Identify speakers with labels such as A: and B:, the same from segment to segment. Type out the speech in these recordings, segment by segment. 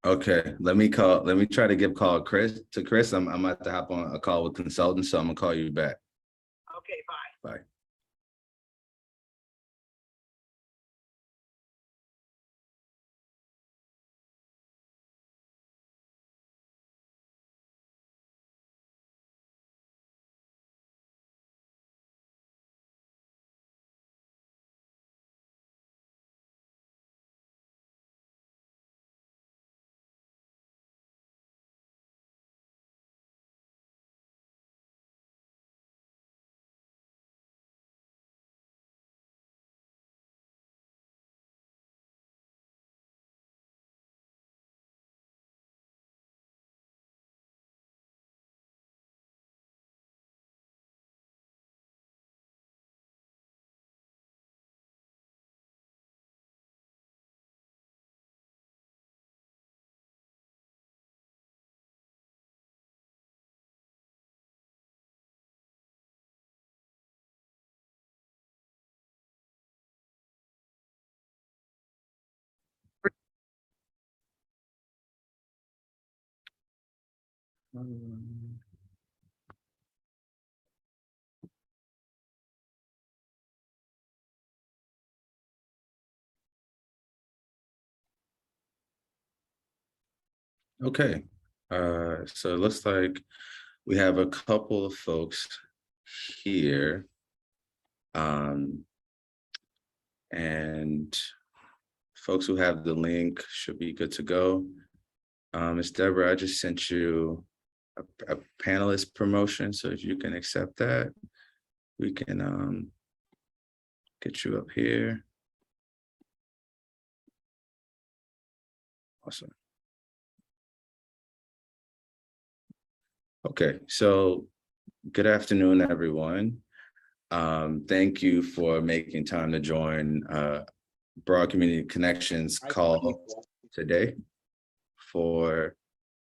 A: Okay, let me try to give call Chris. I'm gonna have to hop on a call with consultants, so I'm gonna call you back.
B: Okay, bye.
A: Bye. Okay, so it looks like we have a couple of folks here. And folks who have the link should be good to go. Ms. Deborah, I just sent you a panelist promotion, so if you can accept that, we can get you up here. Awesome. Okay, so good afternoon, everyone. Thank you for making time to join Broad Community Connections call today for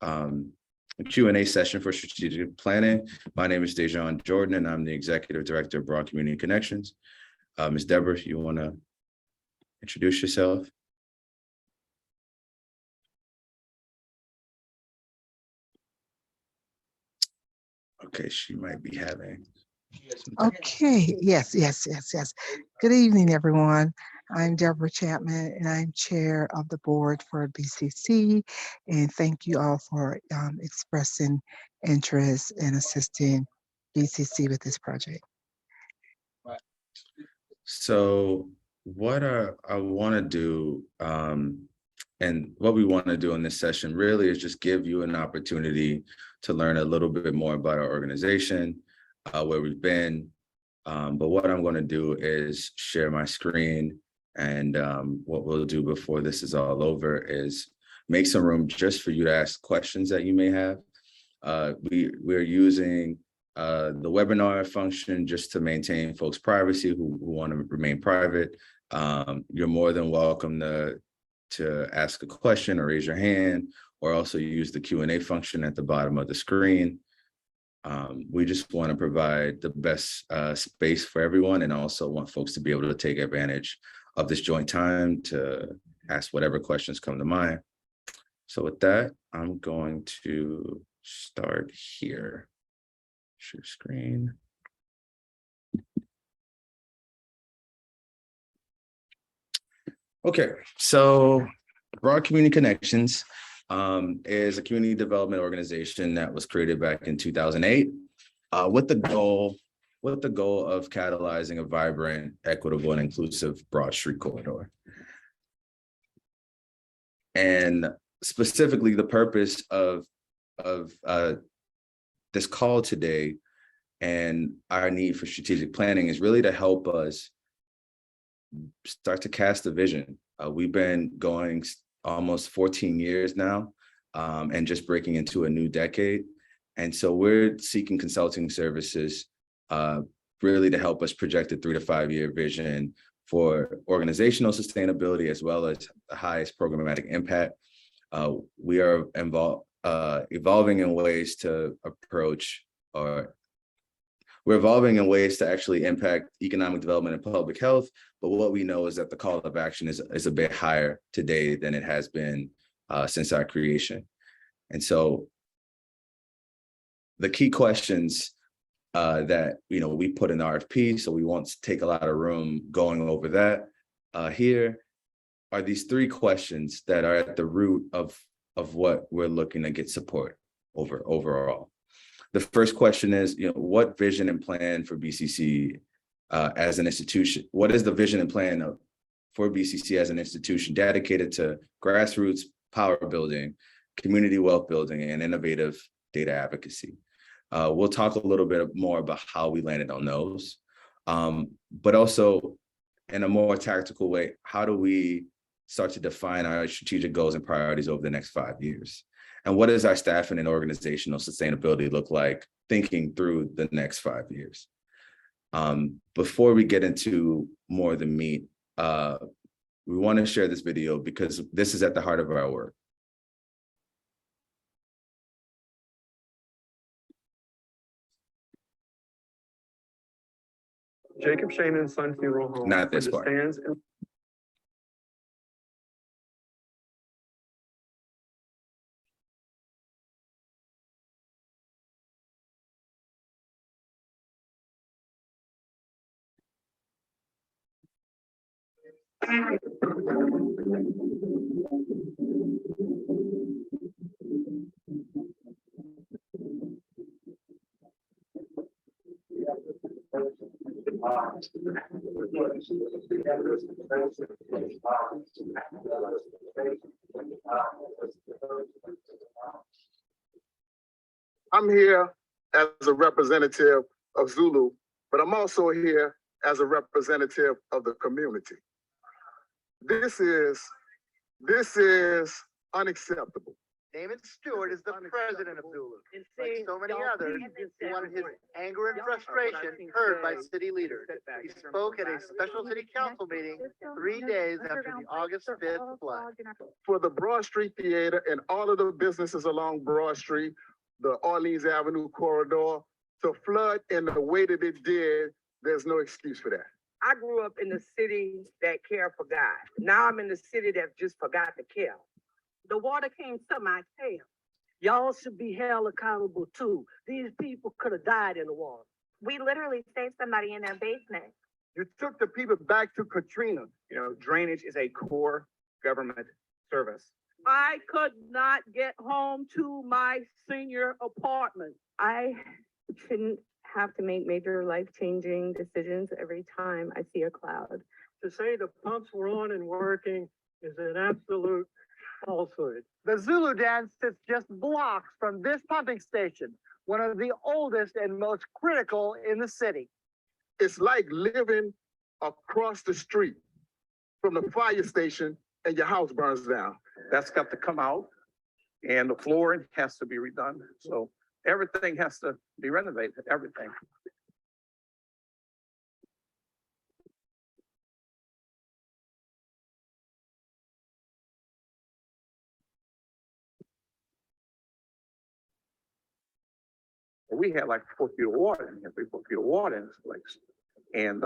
A: a Q&A session for strategic planning. My name is Dejan Jordan, and I'm the Executive Director of Broad Community Connections. Ms. Deborah, if you want to introduce yourself. Okay, she might be having.
C: Okay, yes. Good evening, everyone. I'm Deborah Chapman, and I'm chair of the board for BCC. And thank you all for expressing interest in assisting BCC with this project.
A: So what I want to do, and what we want to do in this session really is just give you an opportunity to learn a little bit more about our organization, where we've been. But what I'm going to do is share my screen, and what we'll do before this is all over is make some room just for you to ask questions that you may have. We're using the webinar function just to maintain folks' privacy who want to remain private. You're more than welcome to ask a question or raise your hand, or also use the Q&A function at the bottom of the screen. We just want to provide the best space for everyone, and also want folks to be able to take advantage of this joint time to ask whatever questions come to mind. So with that, I'm going to start here. Share screen. Okay, so Broad Community Connections is a community development organization that was created back in 2008 with the goal of catalyzing a vibrant, equitable, and inclusive Broad Street corridor. And specifically, the purpose of this call today and our need for strategic planning is really to help us start to cast a vision. We've been going almost 14 years now, and just breaking into a new decade. And so we're seeking consulting services really to help us project a 3 to 5 year vision for organizational sustainability, as well as the highest programmatic impact. We are evolving in ways to approach, or we're evolving in ways to actually impact economic development and public health, But what we know is that the call of action is a bit higher today than it has been since our creation. And so the key questions that we put in the RFP, so we won't take a lot of room going over that here, are these three questions that are at the root of what we're looking to get support overall. The first question is, what vision and plan for BCC as an institution? What is the vision and plan for BCC as an institution dedicated to grassroots power building, community wealth building, and innovative data advocacy? We'll talk a little bit more about how we landed on those, but also in a more tactical way, how do we start to define our strategic goals and priorities over the next 5 years? And what does our staffing and organizational sustainability look like thinking through the next 5 years? Before we get into more of the meat, we want to share this video because this is at the heart of our work.
D: Jacob Shaman's Son Funeral Home.
A: Not this part.
E: I'm here as a representative of Zulu, but I'm also here as a representative of the community. This is unacceptable.
F: Damon Stewart is the president of Zulu. Like so many others, he wanted his anger and frustration heard by city leaders. He spoke at a special city council meeting 3 days after the August 5th flood.
E: For the Broad Street Theater and all of the businesses along Broad Street, the Orleans Avenue corridor, to flood in the way that it did, there's no excuse for that.
B: I grew up in the city that cared for God. Now I'm in the city that just forgot to care. The water came to my tail. Y'all should be held accountable too. These people could have died in the water.
G: We literally saved somebody in their basement.
D: You took the people back to Katrina. Drainage is a core government service.
B: I could not get home to my senior apartment.
G: I shouldn't have to make major life-changing decisions every time I see a cloud.
H: To say the pumps were on and working is an absolute falsehood.
F: The Zulu dance sits just blocks from this pumping station, one of the oldest and most critical in the city.
E: It's like living across the street from the fire station and your house burns down.
D: That's got to come out, and the flooring has to be redone. So everything has to be renovated, everything. We had like 4 feet of water in here, 3, 4 feet of water in this place. And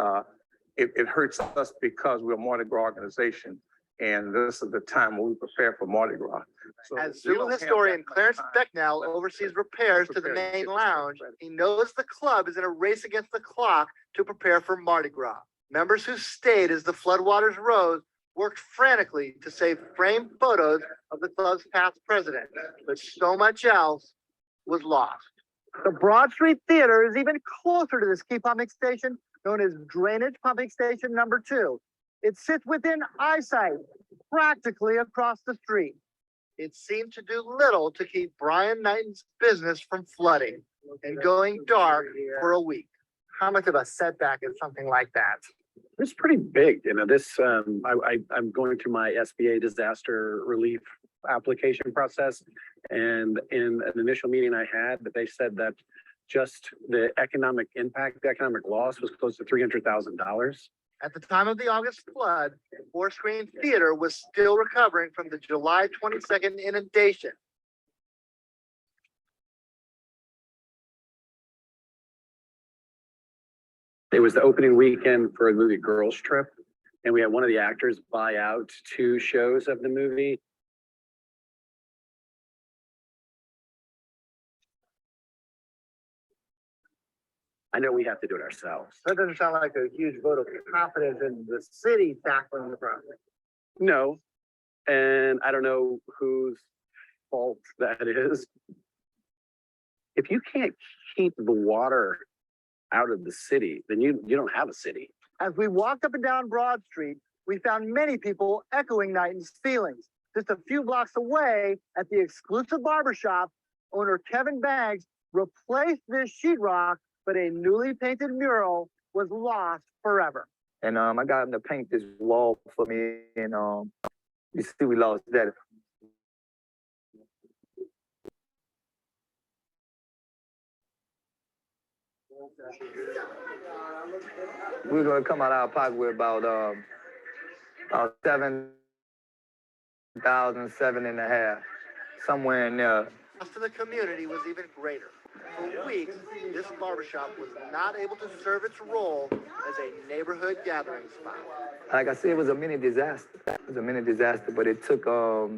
D: it hurts us because we're a Mardi Gras organization. And this is the time when we prepare for Mardi Gras. So
F: As Zulu historian Clarence Becknell oversees repairs to the main lounge, he knows the club is in a race against the clock to prepare for Mardi Gras. Members who stayed as the floodwaters rose worked frantically to save framed photos of the club's past president, but so much else was lost. The Broad Street Theater is even closer to this key pumping station, known as Drainage Pumping Station number 2. It sits within eyesight, practically across the street. It seemed to do little to keep Brian Knighton's business from flooding and going dark for a week. How much of a setback is something like that?
I: It's pretty big, this, I'm going through my SBA disaster relief application process. And in an initial meeting I had, they said that just the economic impact, the economic loss was close to $300,000.
F: At the time of the August flood, Four Screen Theater was still recovering from the July 22nd inundation.
I: It was the opening weekend for the movie Girls Trip. and we had one of the actors buy out 2 shows of the movie. I know we have to do it ourselves.
F: That doesn't sound like a huge vote of confidence in the city tackling the problem.
I: No, and I don't know whose fault that is. If you can't keep the water out of the city, then you don't have a city.
F: As we walked up and down Broad Street, we found many people echoing Knighton's feelings. Just a few blocks away at the exclusive barbershop, owner Kevin Banks replaced this sheetrock, but a newly painted mural was lost forever.
J: And I got him to paint this wall for me, and you see we lost that. We're gonna come out of our pocket with about 7,007.5, somewhere in there.
F: Cost to the community was even greater. For weeks, this barbershop was not able to serve its role as a neighborhood gathering spot.
J: Like I said, it was a mini disaster. It was a mini disaster, but it took our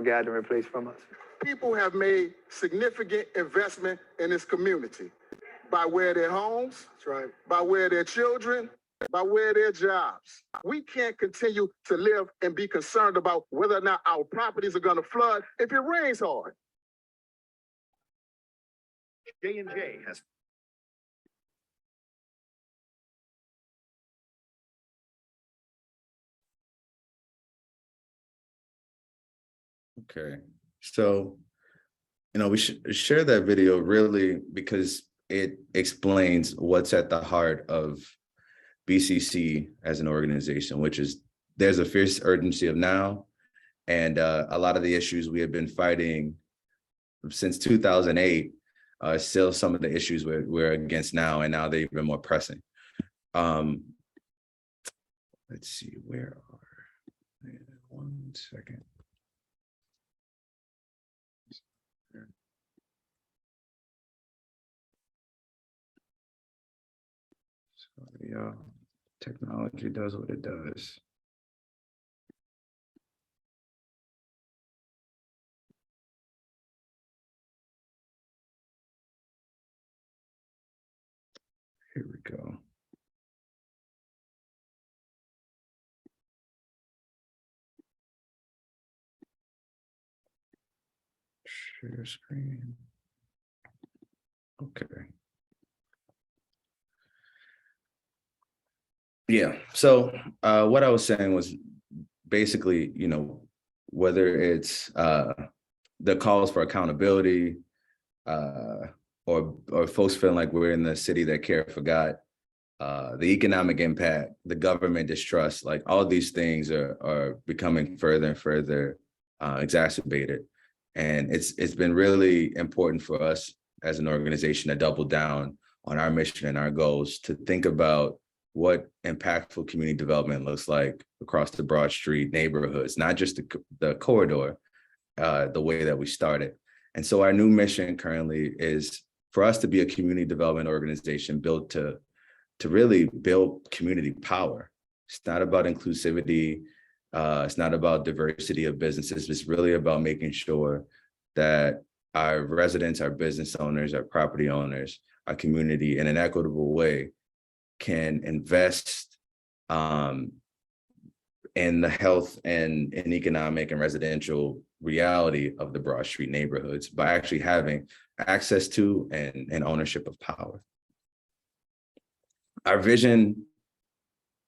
J: gathering place from us.
E: People have made significant investment in this community by way of their homes, that's right, by way of their children, by way of their jobs. We can't continue to live and be concerned about whether or not our properties are going to flood if it rains hard.
I: J&J has
A: Okay, so, we should share that video really because it explains what's at the heart of BCC as an organization, which is there's a fierce urgency of now, and a lot of the issues we have been fighting since 2008 are still some of the issues we're against now, and now they're even more pressing. Let's see, where are, 1 second. So yeah, technology does what it does. Here we go. Share screen. Okay. Yeah, so what I was saying was basically, whether it's the calls for accountability, or folks feeling like we're in the city that care forgot, the economic impact, the government distrust, like all these things are becoming further and further exacerbated. And it's been really important for us as an organization to double down on our mission and our goals, to think about what impactful community development looks like across the Broad Street neighborhoods, not just the corridor, the way that we started. And so our new mission currently is for us to be a community development organization built to really build community power. It's not about inclusivity. It's not about diversity of businesses. It's really about making sure that our residents, our business owners, our property owners, our community in an equitable way can invest in the health and economic and residential reality of the Broad Street neighborhoods by actually having access to and ownership of power. Our vision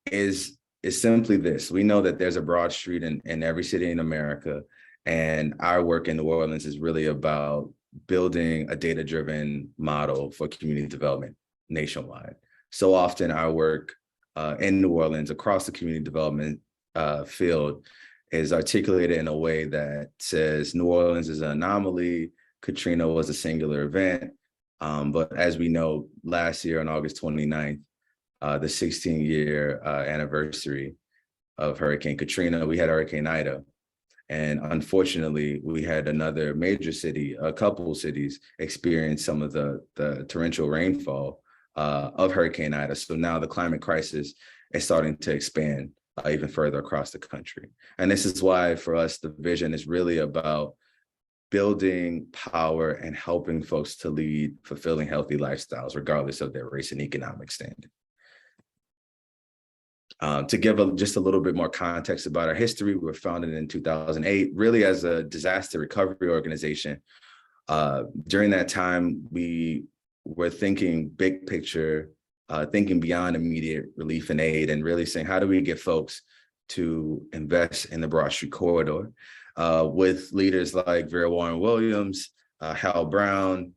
A: is simply this. We know that there's a Broad Street in every city in America, and our work in New Orleans is really about building a data-driven model for community development nationwide. So often our work in New Orleans across the community development field is articulated in a way that says New Orleans is an anomaly, Katrina was a singular event. But as we know, last year on August 29th, the 16-year anniversary of Hurricane Katrina, we had Hurricane Ida. And unfortunately, we had another major city, a couple of cities experience some of the torrential rainfall of Hurricane Ida. So now the climate crisis is starting to expand even further across the country. And this is why for us, the vision is really about building power and helping folks to lead fulfilling, healthy lifestyles, regardless of their race and economic standing. To give just a little bit more context about our history, we were founded in 2008, really as a disaster recovery organization. During that time, we were thinking big picture, thinking beyond immediate relief and aid, and really saying, how do we get folks to invest in the Broad Street corridor? With leaders like Vera Warren Williams, Hal Brown,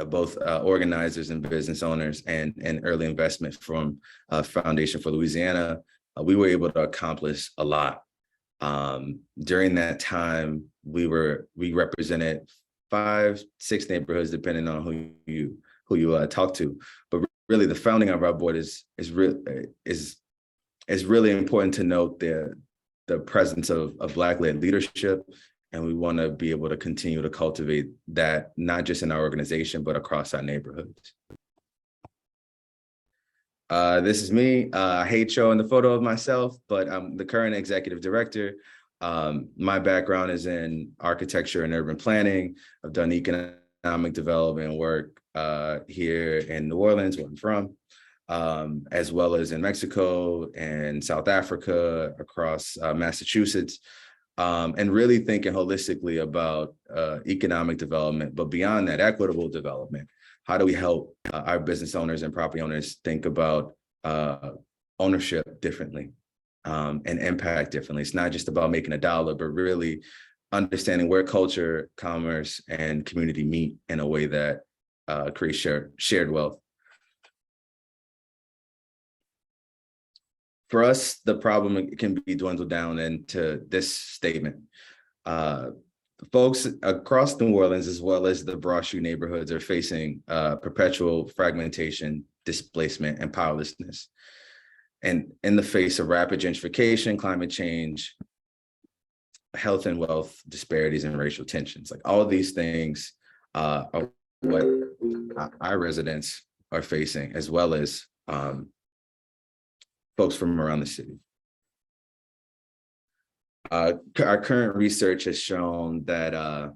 A: both organizers and business owners, and early investment from Foundation for Louisiana, we were able to accomplish a lot. During that time, we represented 5-6 neighborhoods, depending on who you talk to. But really, the founding of our board is really important to note the presence of Black-led leadership. And we want to be able to continue to cultivate that, not just in our organization, but across our neighborhoods. This is me. I hate showing the photo of myself, but I'm the current executive director. My background is in architecture and urban planning. I've done economic development work here in New Orleans, where I'm from, as well as in Mexico and South Africa, across Massachusetts. And really thinking holistically about economic development, but beyond that, equitable development. How do we help our business owners and property owners think about ownership differently and impact differently? It's not just about making a dollar, but really understanding where culture, commerce, and community meet in a way that creates shared wealth. For us, the problem can be dwindled down into this statement. Folks across New Orleans, as well as the Broad Street neighborhoods, are facing perpetual fragmentation, displacement, and powerlessness. And in the face of rapid gentrification, climate change, health and wealth disparities, and racial tensions, like all of these things are what our residents are facing, as well as folks from around the city. Our current research has shown that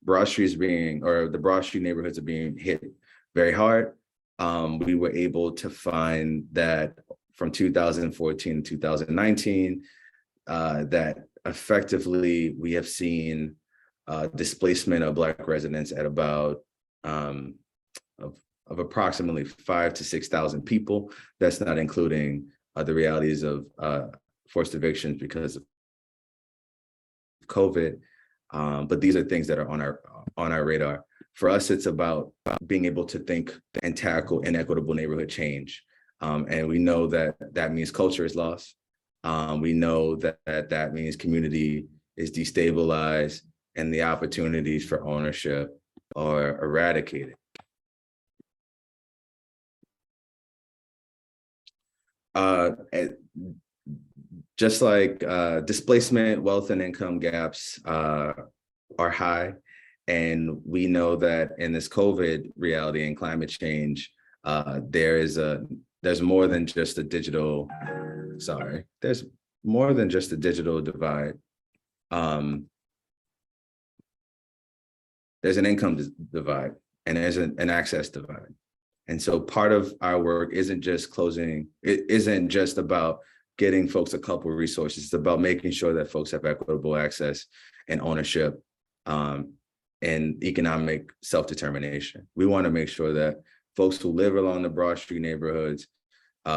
A: Broad Street the Broad Street neighborhoods are being hit very hard. We were able to find that from 2014 to 2019, that effectively we have seen displacement of Black residents at about of approximately 5,000 to 6,000 people. That's not including the realities of forced evictions because of COVID. But these are things that are on our radar. For us, it's about being able to think and tackle inequitable neighborhood change. And we know that means culture is lost. We know that means community is destabilized and the opportunities for ownership are eradicated. Just like displacement, wealth, and income gaps are high. And we know that in this COVID reality and climate change, there's more than just a digital, there's more than just a digital divide. There's an income divide, and there's an access divide. And so part of our work isn't just about getting folks a couple of resources. It's about making sure that folks have equitable access and ownership and economic self-determination. We want to make sure that folks who live along the Broad Street neighborhoods,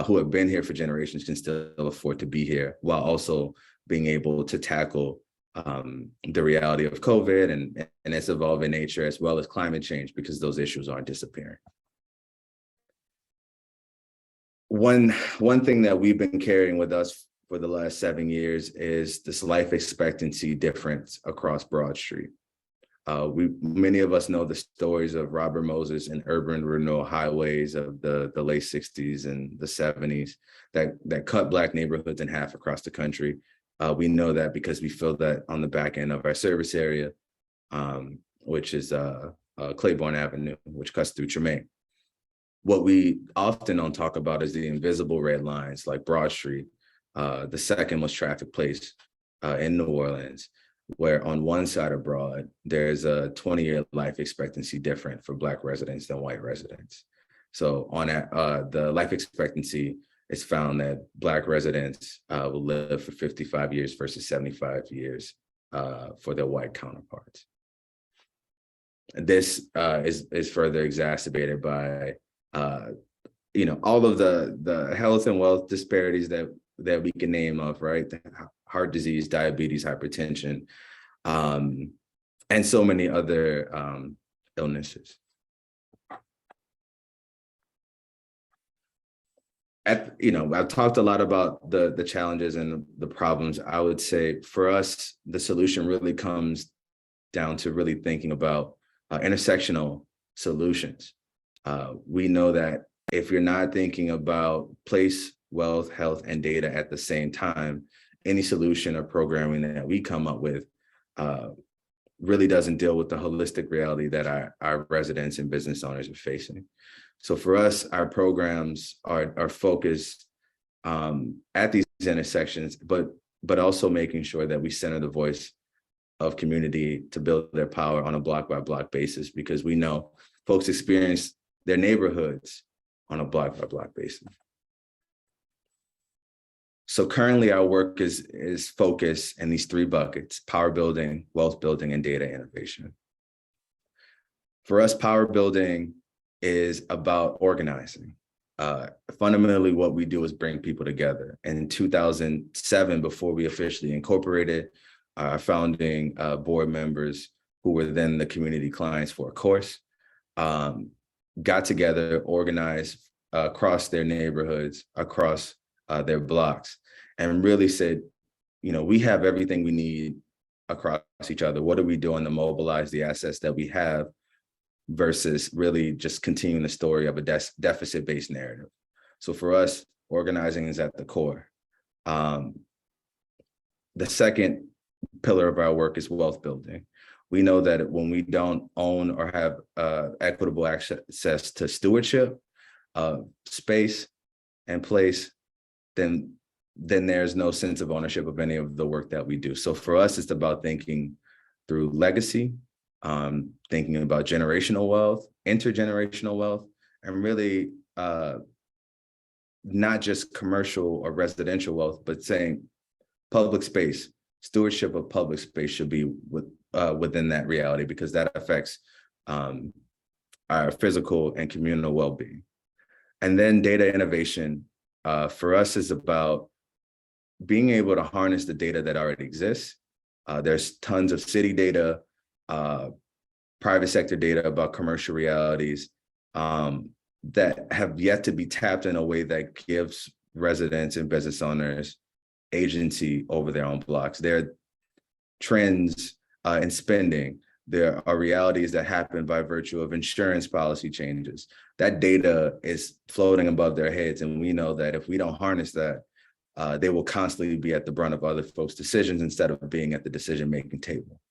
A: who have been here for generations, can still afford to be here, while also being able to tackle the reality of COVID and its evolving nature, as well as climate change, because those issues aren't disappearing. One thing that we've been carrying with us for the last 7 years is this life expectancy difference across Broad Street. Many of us know the stories of Robert Moses and urban renewal highways of the late 60s and the 70s that cut Black neighborhoods in half across the country. We know that because we feel that on the back end of our service area, which is Claiborne Avenue, which cuts through Tremaine. What we often don't talk about is the invisible red lines like Broad Street, The second was Traffic Place in New Orleans, where on one side of Broad, there's a 20-year life expectancy different for Black residents than white residents. So on that, the life expectancy, it's found that Black residents will live for 55 years versus 75 years for their white counterparts. This is further exacerbated by all of the health and wealth disparities that we can name of, right? Heart disease, diabetes, hypertension, and so many other illnesses. I've talked a lot about the challenges and the problems. I would say for us, the solution really comes down to really thinking about intersectional solutions. We know that if you're not thinking about place, wealth, health, and data at the same time, any solution or programming that we come up with really doesn't deal with the holistic reality that our residents and business owners are facing. So for us, our programs are focused at these intersections, but also making sure that we center the voice of community to build their power on a block by block basis, because we know folks experience their neighborhoods on a block by block basis. So currently our work is focused in these three buckets: power building, wealth building, and data innovation. For us, power building is about organizing. Fundamentally, what we do is bring people together. In 2007, before we officially incorporated, our founding board members, who were then the community clients for a course, got together, organized across their neighborhoods, across their blocks, and really said, we have everything we need across each other. What are we doing to mobilize the assets that we have versus really just continuing the story of a deficit-based narrative? So for us, organizing is at the core. The second pillar of our work is wealth building. We know that when we don't own or have equitable access to stewardship, space, and place, then there's no sense of ownership of any of the work that we do. So for us, it's about thinking through legacy, thinking about generational wealth, intergenerational wealth, and really not just commercial or residential wealth, but saying public space, stewardship of public space should be within that reality, because that affects our physical and communal well-being. And then data innovation for us is about being able to harness the data that already exists. There's tons of city data, private sector data about commercial realities that have yet to be tapped in a way that gives residents and business owners agency over their own blocks. There are trends in spending. There are realities that happen by virtue of insurance policy changes. That data is floating above their heads, and we know that if we don't harness that, they will constantly be at the brunt of other folks' decisions instead of being at the decision-making table.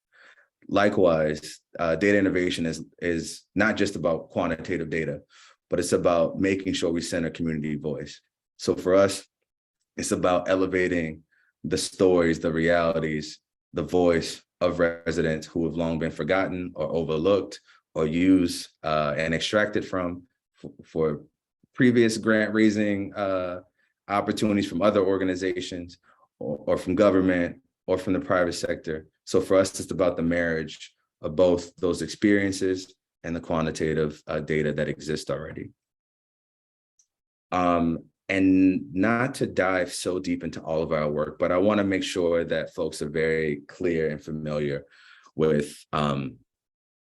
A: Likewise, data innovation is not just about quantitative data, but it's about making sure we center community voice. So for us, it's about elevating the stories, the realities, the voice of residents who have long been forgotten or overlooked or used and extracted from for previous grant raising opportunities from other organizations or from government or from the private sector. So for us, it's about the marriage of both those experiences and the quantitative data that exists already. And not to dive so deep into all of our work, but I want to make sure that folks are very clear and familiar with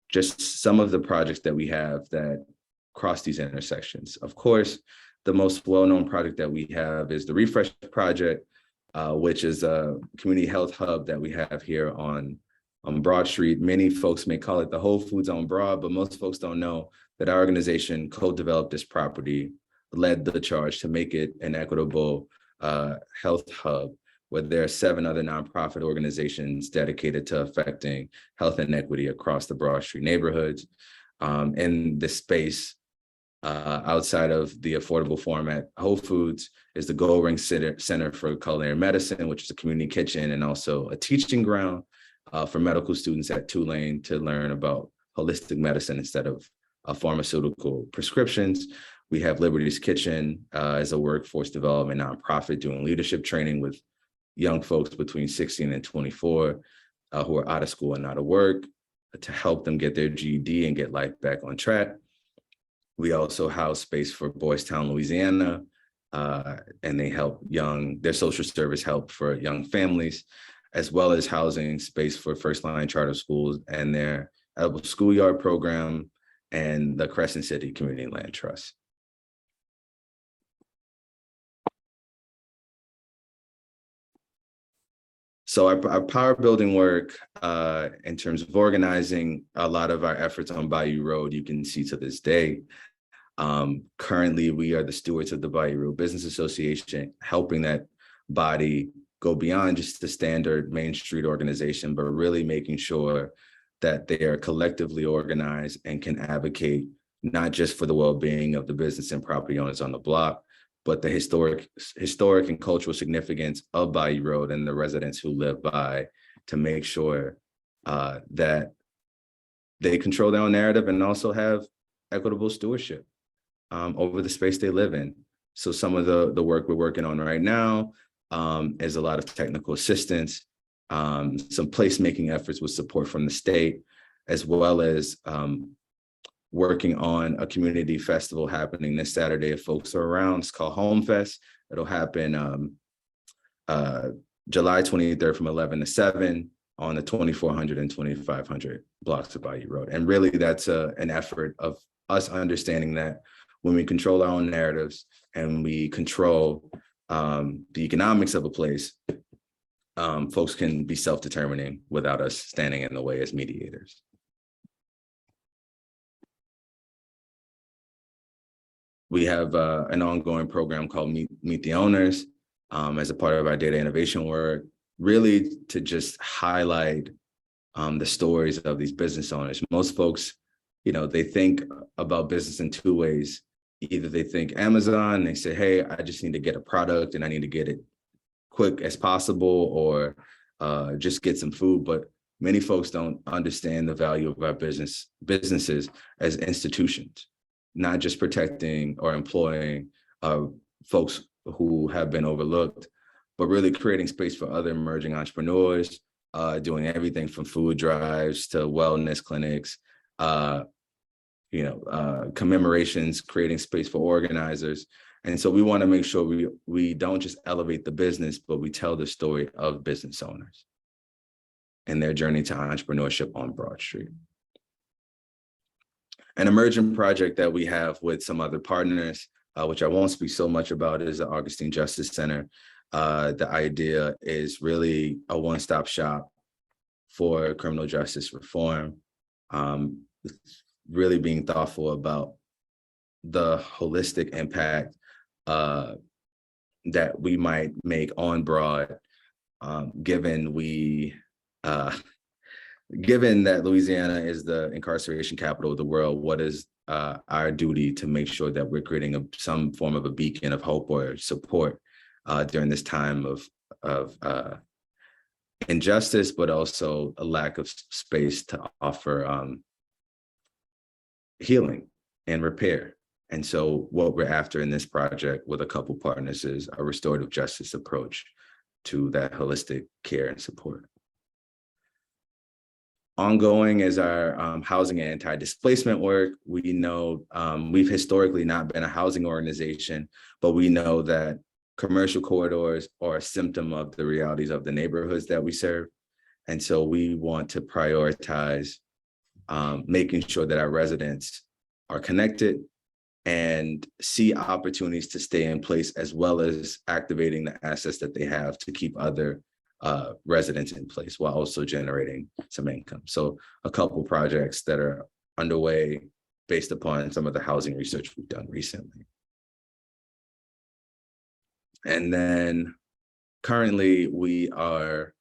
A: just some of the projects that we have that cross these intersections. Of course, the most well-known project that we have is the Refresh Project, which is a community health hub that we have here on Broad Street. Many folks may call it the Whole Foods on Broad, but most folks don't know that our organization co-developed this property, led the charge to make it an equitable health hub, where there are 7 other nonprofit organizations dedicated to affecting health and equity across the Broad Street neighborhoods. In this space, outside of the affordable format. Whole Foods is the Gold Ring Center for Culinary Medicine, which is a community kitchen and also a teaching ground for medical students at Tulane to learn about holistic medicine instead of pharmaceutical prescriptions. We have Liberty's Kitchen as a workforce development nonprofit doing leadership training with young folks between 16 and 24 who are out of school and out of work to help them get their GED and get life back on track. We also house space for Boys Town, Louisiana, and they help their social service help for young families, as well as housing space for First Line Charter Schools and their Edible Schoolyard program and the Crescent City Community Land Trust. So our power building work in terms of organizing a lot of our efforts on Bayou Road, you can see to this day. Currently, we are the stewards of the Bayou Road Business Association, helping that body go beyond just the standard Main Street organization, but really making sure that they are collectively organized and can advocate not just for the well-being of the business and property owners on the block, but the historic and cultural significance of Bayou Road and the residents who live by, to make sure that they control their own narrative and also have equitable stewardship over the space they live in. So some of the work we're working on right now is a lot of technical assistance, some placemaking efforts with support from the state, as well as working on a community festival happening this Saturday if folks are around. It's called Home Fest. It'll happen July 23rd from 11 to 7 on the 2400 and 2500 blocks of Bayou Road. And really that's an effort of us understanding that when we control our own narratives and we control the economics of a place, folks can be self-determining without us standing in the way as mediators. We have an ongoing program called Meet the Owners as a part of our data innovation work, really to just highlight the stories of these business owners. Most folks, they think about business in two ways. Either they think Amazon, they say, hey, I just need to get a product and I need to get it quick as possible, or just get some food. But many folks don't understand the value of our businesses as institutions, not just protecting or employing folks who have been overlooked, but really creating space for other emerging entrepreneurs, doing everything from food drives to wellness clinics, commemorations, creating space for organizers. And so we want to make sure we don't just elevate the business, but we tell the story of business owners and their journey to entrepreneurship on Broad Street. An emerging project that we have with some other partners, which I won't speak so much about, is the Augustine Justice Center. The idea is really a one-stop shop for criminal justice reform, really being thoughtful about the holistic impact that we might make on Broad, given that Louisiana is the incarceration capital of the world. What is our duty to make sure that we're creating some form of a beacon of hope or support during this time of injustice, but also a lack of space to offer healing and repair. And so what we're after in this project with a couple partners is a restorative justice approach to that holistic care and support. Ongoing is our housing and anti-displacement work. We know we've historically not been a housing organization, but we know that commercial corridors are a symptom of the realities of the neighborhoods that we serve. And so we want to prioritize making sure that our residents are connected and see opportunities to stay in place, as well as activating the assets that they have to keep other residents in place while also generating some income. So a couple projects that are underway based upon some of the housing research we've done recently. And then currently we are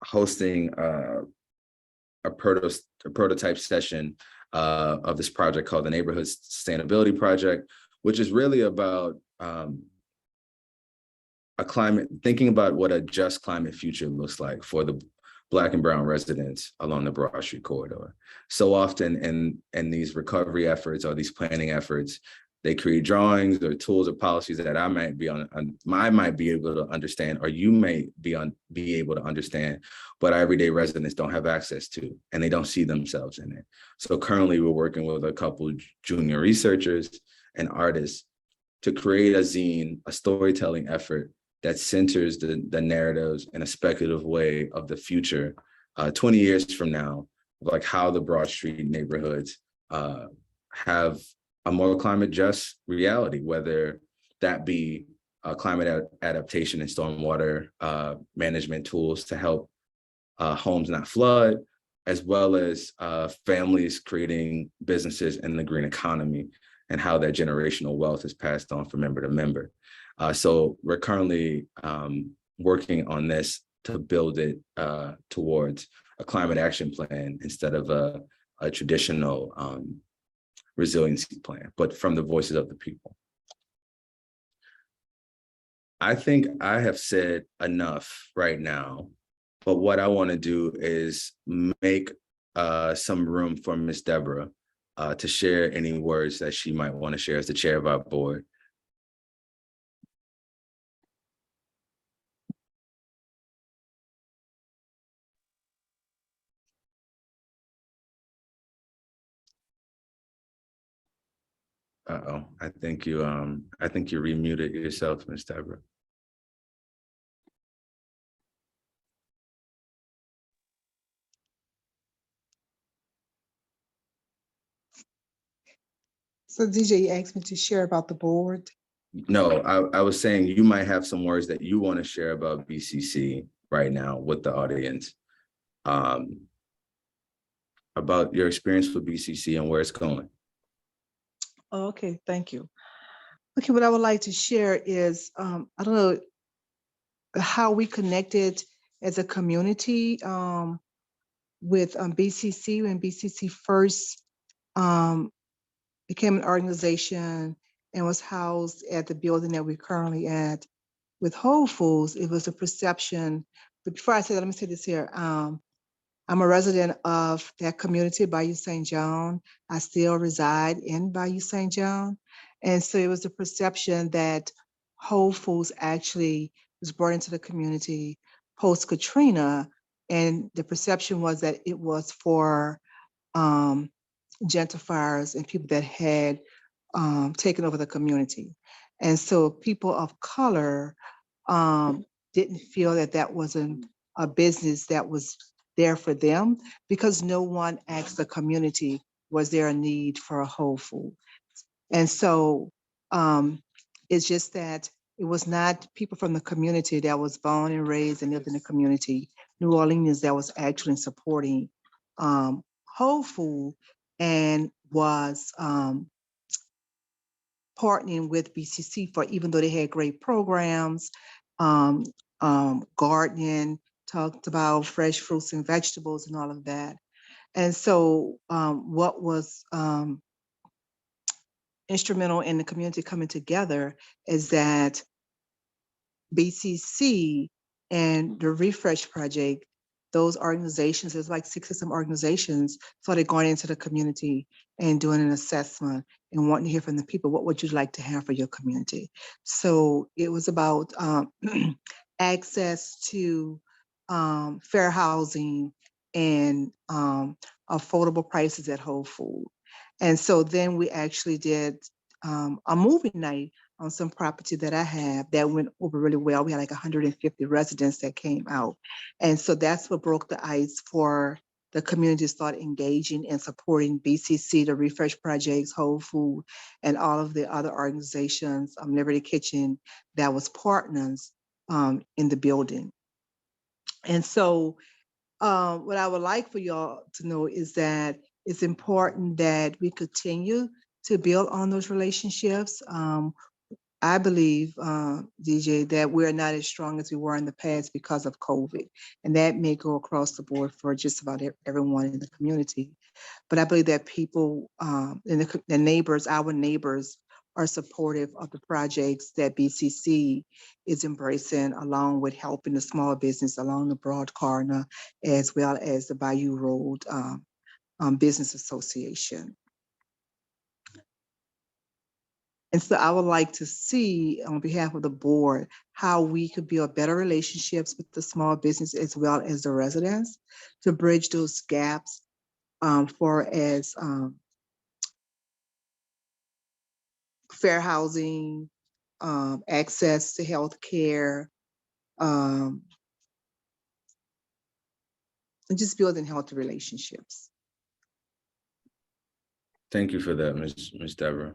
A: hosting a prototype session of this project called the Neighborhood Sustainability Project, which is really about thinking about what a just climate future looks like for the Black and brown residents along the Broad Street corridor. So often in these recovery efforts or these planning efforts, they create drawings or tools or policies that I might be able to understand, or you may be able to understand, but our everyday residents don't have access to, and they don't see themselves in it. So currently we're working with a couple junior researchers and artists to create a zine, a storytelling effort that centers the narratives in a speculative way of the future, 20 years from now, like how the Broad Street neighborhoods have a more climate just reality, whether that be climate adaptation and stormwater management tools to help homes not flood, as well as families creating businesses in the green economy and how that generational wealth is passed on from member to member. So we're currently working on this to build it towards a climate action plan instead of a traditional resiliency plan, but from the voices of the people. I think I have said enough right now, but what I want to do is make some room for Ms. Deborah to share any words that she might want to share as the chair of our board. Uh-oh, I think you remuted yourself, Ms. Deborah.
C: So DJ, you asked me to share about the board.
A: No, I was saying you might have some words that you want to share about BCC right now with the audience, about your experience with BCC and where it's going.
C: Okay, thank you. Okay, what I would like to share is, I don't know how we connected as a community with BCC when BCC first became an organization and was housed at the building that we're currently at with Whole Foods. It was a perception, but before I say that, let me say this here. I'm a resident of that community, Bayou St. John. I still reside in Bayou St. John. And so it was the perception that Whole Foods actually was brought into the community post-Katrina. And the perception was that it was for gentrifiers and people that had taken over the community. And so people of color didn't feel that that wasn't a business that was there for them, because no one asked the community, was there a need for a Whole Food? And so it's just that it was not people from the community that was born and raised and lived in the community, New Orleans, that was actually supporting Whole Food and was partnering with BCC for, even though they had great programs, gardening, talked about fresh fruits and vegetables and all of that. And so what was instrumental in the community coming together is that BCC and the Refresh Project, those organizations, there's like 6 or some organizations, started going into the community and doing an assessment and wanting to hear from the people, what would you like to have for your community? So it was about access to fair housing and affordable prices at Whole Food. And so then we actually did a movie night on some property that I have that went over really well. We had like 150 residents that came out. And so that's what broke the ice for the community to start engaging and supporting BCC, the Refresh Projects, Whole Food, and all of the other organizations, Liberty Kitchen, that was partners in the building. And so what I would like for y'all to know is that it's important that we continue to build on those relationships. I believe, DJ, that we're not as strong as we were in the past because of COVID. And that may go across the board for just about everyone in the community. But I believe that people and the neighbors, our neighbors, are supportive of the projects that BCC is embracing, along with helping the small business along the Broad Corner, as well as the Bayou Road Business Association. And so I would like to see, on behalf of the board, how we could build better relationships with the small business as well as the residents to bridge those gaps for as fair housing, access to health care, and just building healthy relationships.
A: Thank you for that, Ms. Deborah.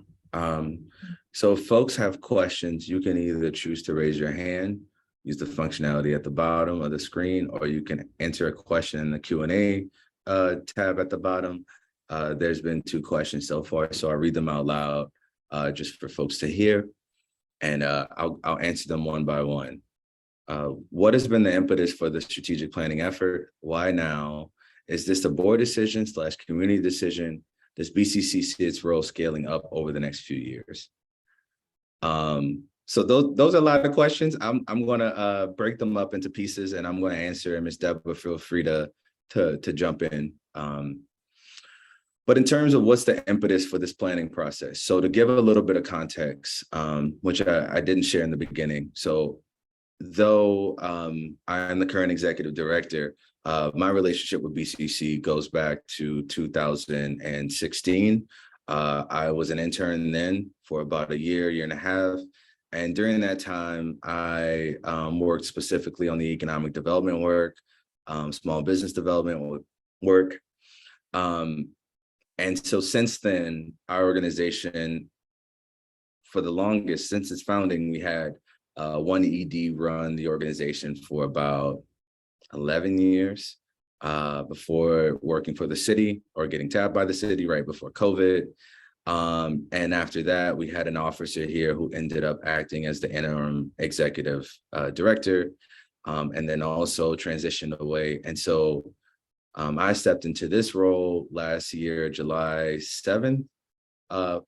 A: So if folks have questions, you can either choose to raise your hand, use the functionality at the bottom of the screen, or you can enter a question in the Q&A tab at the bottom. There's been 2 questions so far, so I'll read them out loud just for folks to hear, and I'll answer them one by one. What has been the impetus for the strategic planning effort? Why now? Is this a board decision / community decision? Does BCC see its role scaling up over the next few years? So those are a lot of questions. I'm gonna break them up into pieces, and I'm gonna answer, and Ms. Deborah, feel free to jump in. But in terms of what's the impetus for this planning process, so to give a little bit of context, which I didn't share in the beginning. So though I am the current executive director, my relationship with BCC goes back to 2016. I was an intern then for about a year and a half. And during that time, I worked specifically on the economic development work, small business development work. And so since then, our organization, for the longest, since its founding, we had one ED run the organization for about 11 years before working for the city or getting tapped by the city right before COVID. And after that, we had an officer here who ended up acting as the interim executive director, and then also transitioned away. And so I stepped into this role last year, July 7th,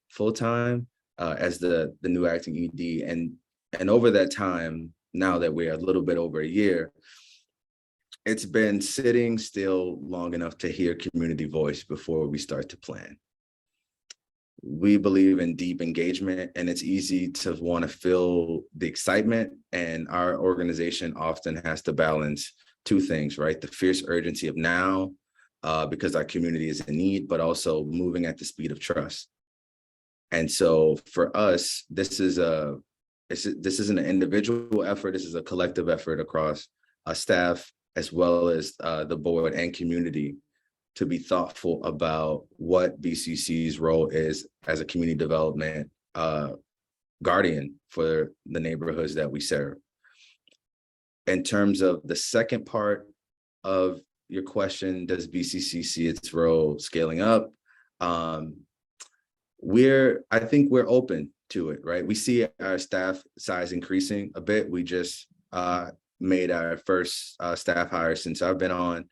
A: full-time as the new acting ED. And over that time, now that we're a little bit over a year, it's been sitting still long enough to hear community voice before we start to plan. We believe in deep engagement, and it's easy to want to feel the excitement. And our organization often has to balance 2 things, right? The fierce urgency of now, because our community is in need, but also moving at the speed of trust. And so for us, this isn't an individual effort. This is a collective effort across staff, as well as the board and community, to be thoughtful about what BCC's role is as a community development guardian for the neighborhoods that we serve. In terms of the second part of your question, does BCC see its role scaling up? I think we're open to it, right? We see our staff size increasing a bit. We just made our first staff hire since I've been on.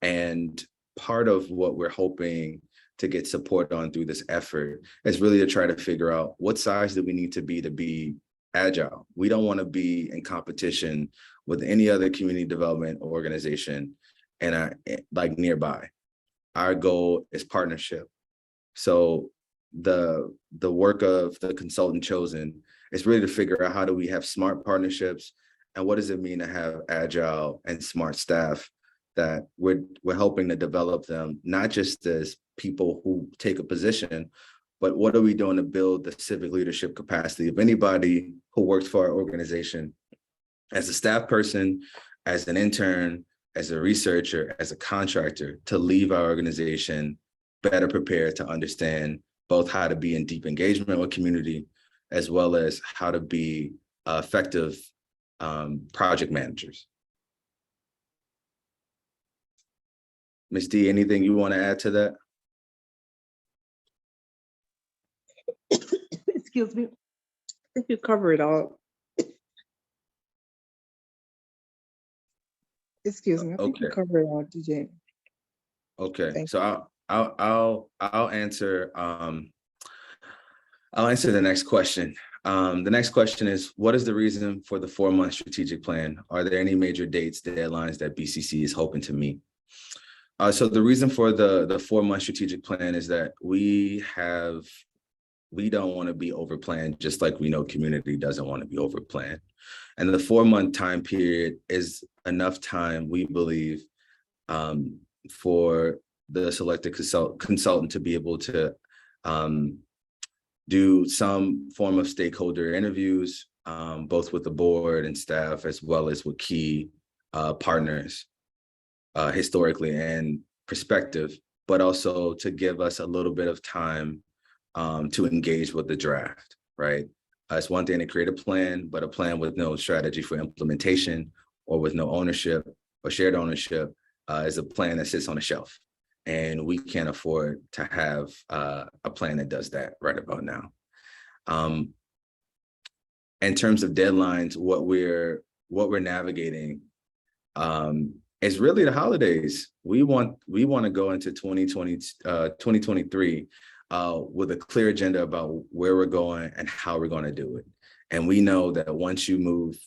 A: And part of what we're hoping to get support on through this effort is really to try to figure out what size do we need to be agile. We don't want to be in competition with any other community development organization and like nearby. Our goal is partnership. So the work of the consultant chosen is really to figure out how do we have smart partnerships, and what does it mean to have agile and smart staff that we're helping to develop them, not just as people who take a position, but what are we doing to build the civic leadership capacity of anybody who works for our organization as a staff person, as an intern, as a researcher, as a contractor, to leave our organization better prepared to understand both how to be in deep engagement with community, as well as how to be effective project managers. Ms. D, anything you want to add to that?
C: Excuse Excuse me. I think you covered it all. Excuse me. I think you
A: Okay.
C: covered it all, DJ.
A: Okay,
C: Thank
A: so I'll answer the next question. The next question is, what is the reason for the 4-month strategic plan? Are there any major dates, deadlines that BCC is hoping to meet? So the reason for the 4-month strategic plan is that we don't want to be overplanned, just like we know community doesn't want to be overplanned. And the 4-month time period is enough time, we believe, for the selected consultant to be able to do some form of stakeholder interviews, both with the board and staff, as well as with key partners, historically and perspective, but also to give us a little bit of time to engage with the draft, right? It's one thing to create a plan, but a plan with no strategy for implementation or with no ownership or shared ownership is a plan that sits on a shelf. And we can't afford to have a plan that does that right about now. In terms of deadlines, what we're navigating is really the holidays. We want to go into 2023 with a clear agenda about where we're going and how we're going to do it. And we know that once you move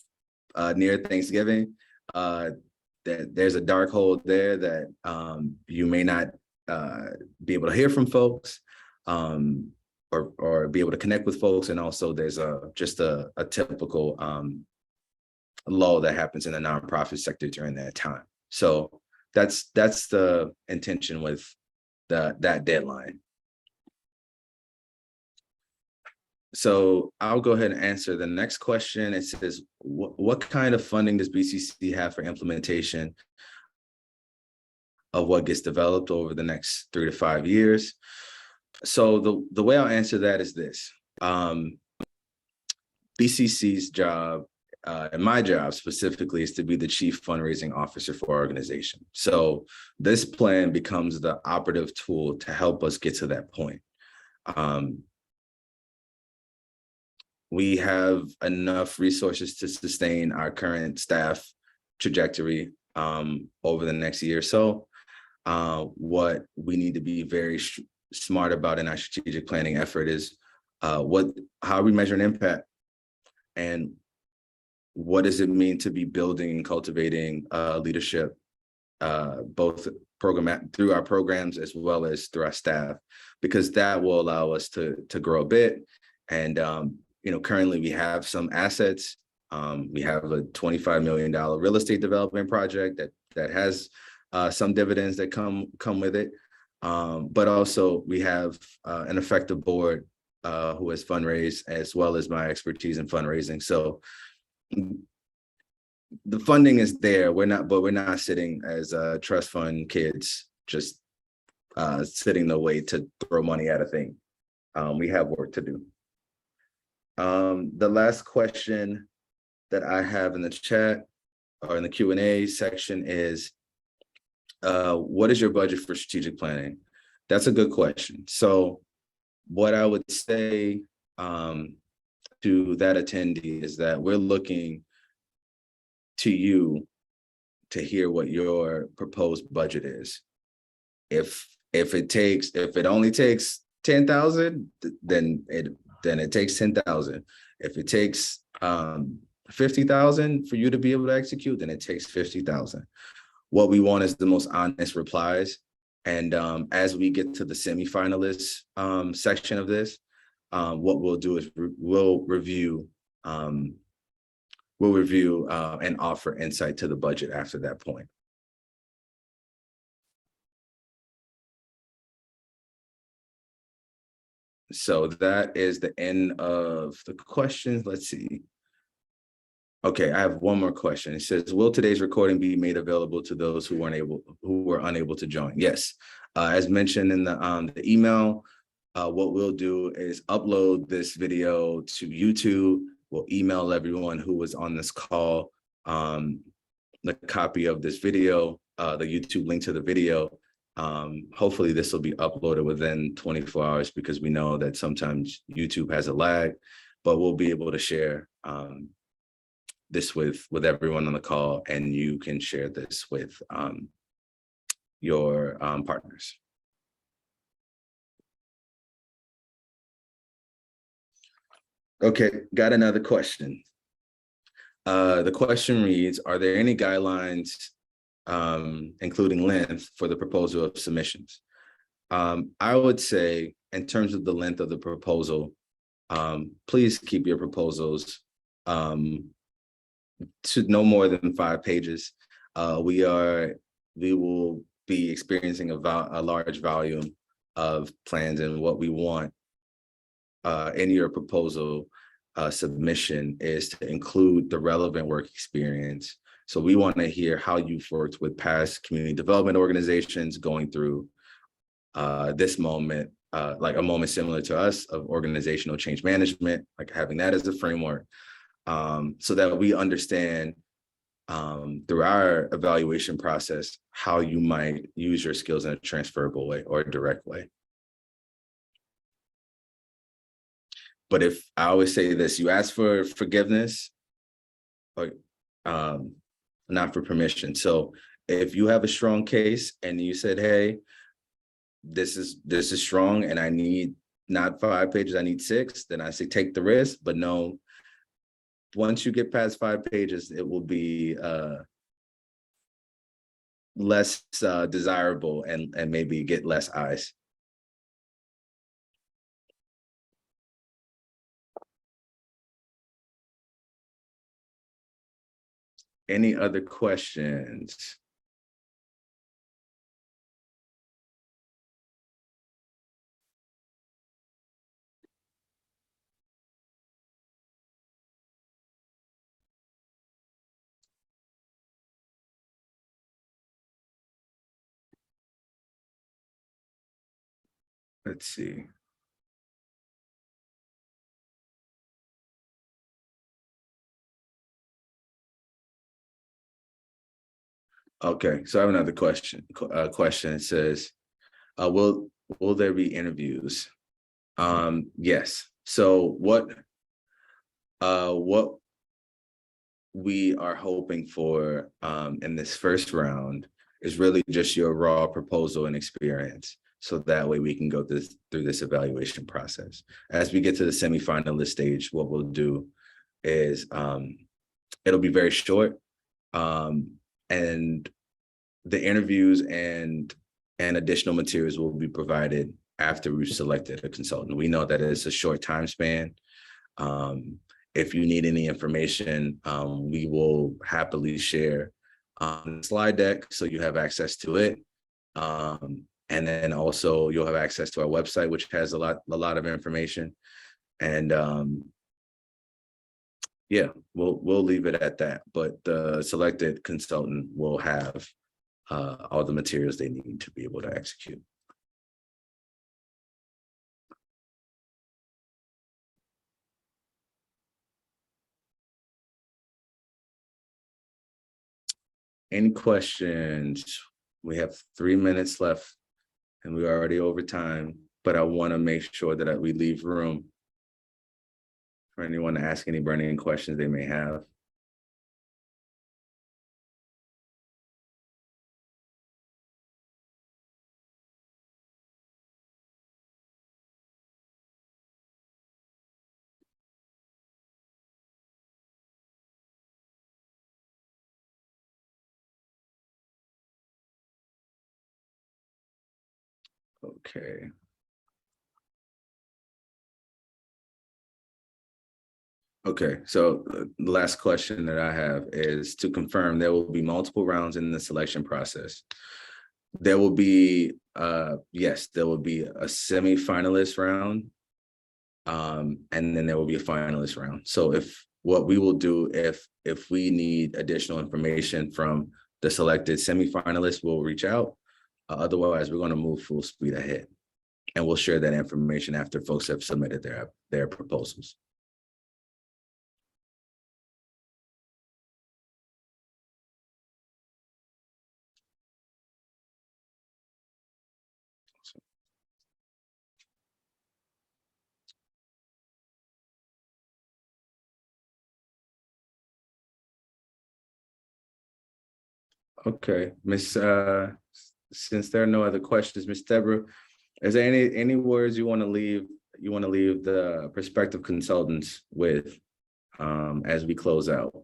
A: near Thanksgiving, that there's a dark hole there that you may not be able to hear from folks or be able to connect with folks. And also there's just a typical lull that happens in the nonprofit sector during that time. So that's the intention with that deadline. So I'll go ahead and answer the next question. It says, what kind of funding does BCC have for implementation of what gets developed over the next 3 to 5 years? So the way I'll answer that is this. BCC's job, and my job specifically, is to be the chief fundraising officer for our organization. So this plan becomes the operative tool to help us get to that point. We have enough resources to sustain our current staff trajectory over the next year or so. What we need to be very smart about in our strategic planning effort is how we measure an impact, and what does it mean to be building and cultivating leadership, both through our programs as well as through our staff, because that will allow us to grow a bit. And currently we have some assets. We have a $25 million real estate development project that has some dividends that come with it. But also we have an effective board who has fundraised, as well as my expertise in fundraising. So the funding is there. We're not sitting as trust fund kids, just sitting the way to throw money at a thing. We have work to do. The last question that I have in the chat or in the Q&A section is, what is your budget for strategic planning? That's a good question. So what I would say to that attendee is that we're looking to you to hear what your proposed budget is. If it only takes 10,000, then it takes 10,000. If it takes 50,000 for you to be able to execute, then it takes 50,000. What we want is the most honest replies. And as we get to the semifinalists section of this, what we'll do is we'll review and offer insight to the budget after that point. So that is the end of the questions. Let's see. Okay, I have one more question. It says, will today's recording be made available to those who were unable to join? Yes. As mentioned in the email, what we'll do is upload this video to YouTube. We'll email everyone who was on this call the copy of this video, the YouTube link to the video, Hopefully this will be uploaded within 24 hours because we know that sometimes YouTube has a lag, but we'll be able to share this with everyone on the call, and you can share this with your partners. Okay, got another question. The question reads, are there any guidelines, including length, for the proposal of submissions? I would say, in terms of the length of the proposal, please keep your proposals to no more than 5 pages. We will be experiencing a large volume of plans, and what we want in your proposal submission is to include the relevant work experience. So we want to hear how you've worked with past community development organizations going through this moment, like a moment similar to us of organizational change management, like having that as a framework, so that we understand through our evaluation process how you might use your skills in a transferable way or a direct way. But if I always say this, you ask for forgiveness, or not for permission. So if you have a strong case and you said, hey, this is strong and I need not 5 pages, I need 6, then I say take the risk. But no, once you get past 5 pages, it will be less desirable and maybe get less eyes. Any other questions? Let's see. Okay, so I have another question. Question says, will there be interviews? Yes. So what we are hoping for in this first round is really just your raw proposal and experience. So that way we can go through this evaluation process. As we get to the semifinalist stage, what we'll do is it'll be very short. And the interviews and additional materials will be provided after we've selected a consultant. We know that it's a short time span. If you need any information, we will happily share the slide deck so you have access to it. And then also you'll have access to our website, which has a lot of information. And yeah, we'll leave it at that. But the selected consultant will have all the materials they need to be able to execute. Any questions? We have 3 minutes left and we're already over time, but I want to make sure that we leave room for anyone to ask any burning questions they may have. Okay. Okay, so the last question that I have is to confirm there will be multiple rounds in the selection process. There will be, yes, there will be a semi-finalist round, and then there will be a finalist round. So what we will do, if we need additional information from the selected semi-finalists, we'll reach out. Otherwise, we're going to move full speed ahead, and we'll share that information after folks have submitted their proposals. Okay, since there are no other questions, Miss Deborah, is there any words you want to leave the prospective consultants with as we close out?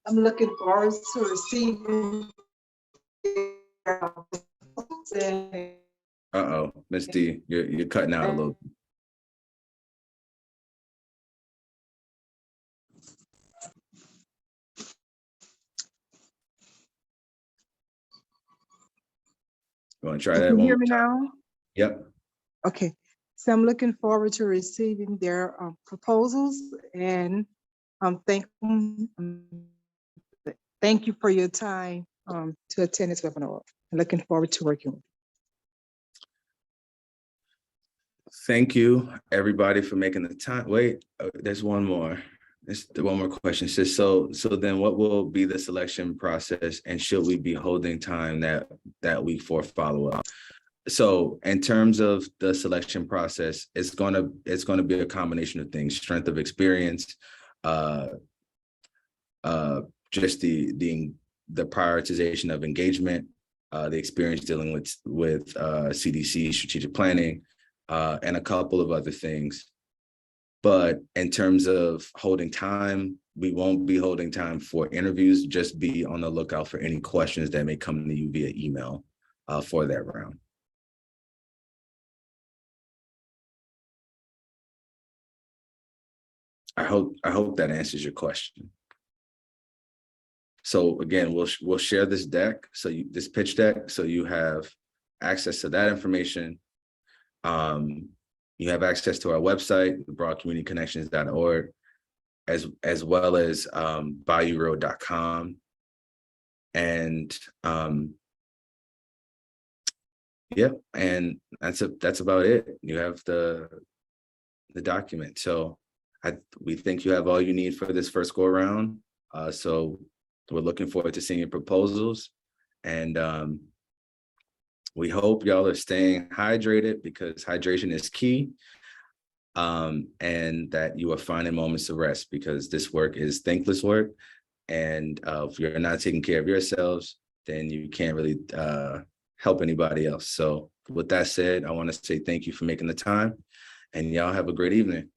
C: I'm looking forward to receiving.
A: Uh-oh, Miss D, you're cutting out a little. You want to try that
C: Can you
A: one
C: hear
A: more
C: me
A: time?
C: now?
A: Yep.
C: Okay, so I'm looking forward to receiving their proposals and thank you for your time to attend this webinar. I'm looking forward to working with you.
A: Thank you, everybody, for making the time. Wait, there's one more. There's one more question. So then what will be the selection process, and should we be holding time that week for follow-up? So in terms of the selection process, it's gonna be a combination of things: strength of experience, just the prioritization of engagement, the experience dealing with CDC strategic planning, and a couple of other things. But in terms of holding time, we won't be holding time for interviews. Just be on the lookout for any questions that may come to you via email for that round. I hope that answers your question. So again, we'll share this deck, this pitch deck, so you have access to that information. You have access to our website, broadcommunityconnections.org, as well as bayouroad.com. And yeah, and that's about it. You have the document. So we think you have all you need for this first go around. So we're looking forward to seeing your proposals, and we hope y'all are staying hydrated, because hydration is key, and that you are finding moments of rest, because this work is thankless work, and if you're not taking care of yourselves, then you can't really help anybody else. So with that said, I want to say thank you for making the time, and y'all have a great evening.